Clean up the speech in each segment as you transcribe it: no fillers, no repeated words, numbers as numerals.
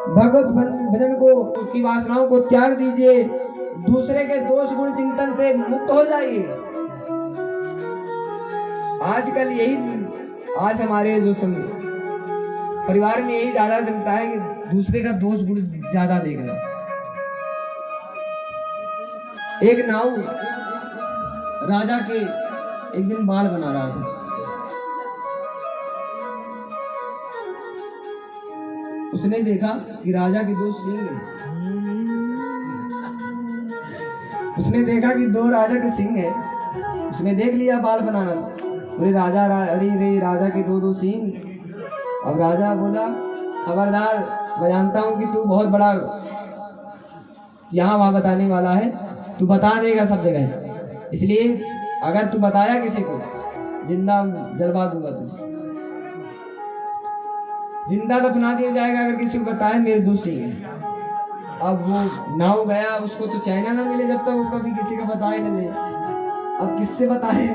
भगवत भजन को की वासनाओं को त्याग दीजिए, दूसरे के दोष गुण चिंतन से मुक्त हो जाइए। आजकल आज हमारे जो परिवार में यही ज्यादा चलता है कि दूसरे का दोष गुण ज्यादा देखना। एक नाऊ राजा के एक दिन बाल बना रहा था। उसने देखा कि राजा के दो सिंह हैं। उसने देखा कि दो राजा के सिंह है। उसने देख लिया बाल बनाना था। अरे राजा के दो सिंह। अब राजा बोला, खबरदार, मैं जानता हूं कि तू बहुत बड़ा यहाँ वहां बताने वाला है, तू बता देगा सब जगह, इसलिए अगर तू बताया किसी को जिंदा जलवा दूंगा, तुझे जिंदा दफना दिया जाएगा अगर किसी को बताया मेरे दो सिंह है। अब वो नाव गया, उसको तो चैना ना मिले जब तक वो कभी किसी का बताए न ले। अब किससे बताए?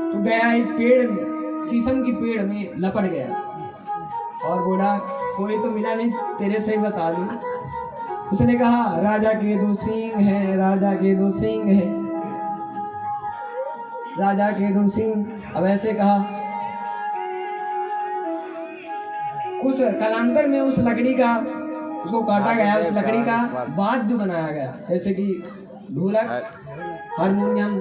तो गया एक पेड़, शीशम की पेड़ में लपट गया और बोला, कोई तो मिला नहीं, तेरे से ही बता दूं। उसने कहा, राजा के दो सिंह हैं, राजा के दो सिंह हैं, राजा के दो सिंह। अब ऐसे कहा। कुछ कालांतर में उस लकड़ी का, उसको काटा गया, उस लकड़ी का वाद्य बनाया गया, जैसे कि ढोलक, हारमोनियम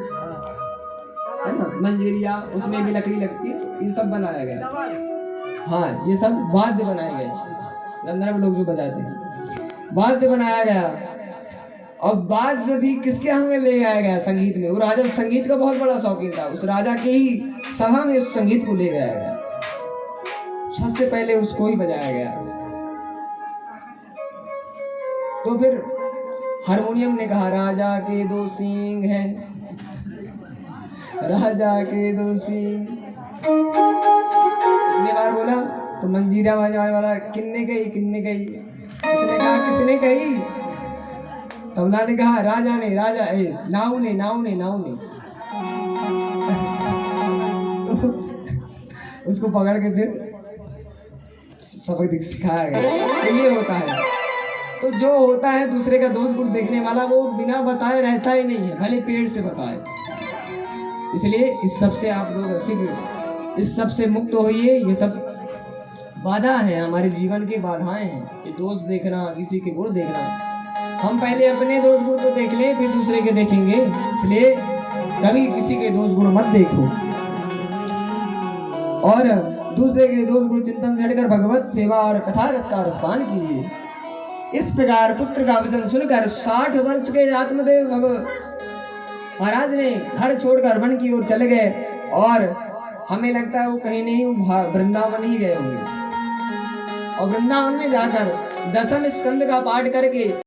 है ना, मंजीरिया, उसमें भी लकड़ी लगती है, तो ये सब बनाया गया। हाँ, ये सब वाद्य बनाए गए, गंधर्व लोग जो बजाते हैं, वाद्य बनाया गया। और वाद्य भी किसके यहाँ में ले आया गया? संगीत में। वो राजा संगीत का बहुत बड़ा शौकीन था। उस राजा के ही सभा में उस संगीत को ले गया गया, सबसे पहले उसको ही बजाया गया। तो फिर हारमोनियम ने कहा, राजा के दो सिंह हैं, राजा के दो सिंह। कितने बार बोला तो मंजीरा बजाने वाला, किन्ने गई किन्ने गई। उसने कहा, किसने कही? तबला ने कहा, राजा ने, नाऊ ने। उसको पकड़ के फिर सबक सिखाया गया। तो ये होता है। तो जो होता है दूसरे का दोष गुण देखने वाला, वो बिना बताए रहता ही नहीं है, भले पेड़ से बताए। इसलिए इस सब से आप लोग रसिक, इस सब से मुक्त होइए। ये सब बाधा है, हमारे जीवन की बाधाएं हैं। ये दोष देखना, किसी के गुण देखना। हम पहले अपने दोष गुण को देख लें, फिर दूसरे के देखेंगे। इसलिए कभी किसी के दोष गुण मत देखो और दूसरे के दोष गुण चिंतन से हटकर भगवत सेवा और कथा रस का रसपान कीजिए। इस प्रकार पुत्र का वचन सुनकर 60 वर्ष के आत्मदेव महाराज ने घर छोड़कर वन की ओर चले गए। और हमें लगता है वो कहीं नहीं, वृंदावन ही गए होंगे। और वृंदावन में जाकर 10वें स्कंद का पाठ करके